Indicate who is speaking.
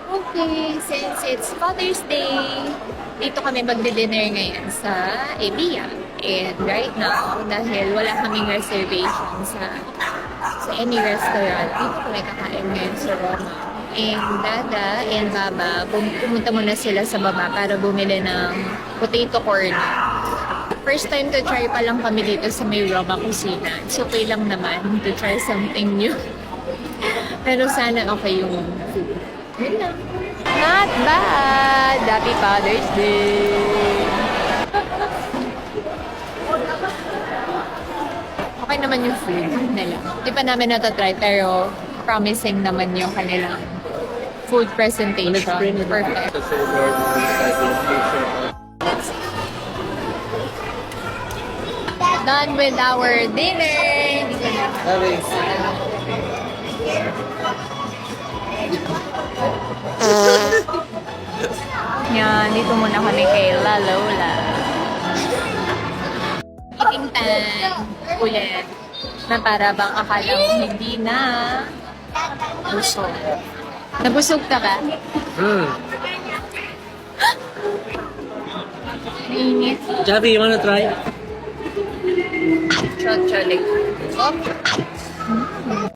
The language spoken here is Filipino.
Speaker 1: Okay, since it's Father's Day, dito kami magdi-dinner ngayon sa Ebia. And right now, dahil wala kaming reservation sa any restaurant, dito kami kakain ngayon sa Roma. And Dada and Baba, pumunta muna sila sa baba para bumili ng potato corn. First time to try pa lang kami dito sa may Roma Kusina. It's okay lang naman to try something new. Pero sana okay yung food. Yun lang. Not bad! Happy Father's Day! Okay naman yung food nila. Di pa namin natatry pero promising naman yung kanilang food presentation. Perfect. Done with our dinner! Yan, dito muna kami kay La Lola. Eating time ulit na para bang akala mo hindi na busog. Nabusog ka ba? Init.
Speaker 2: Javi, you wanna try?
Speaker 1: Chocholik.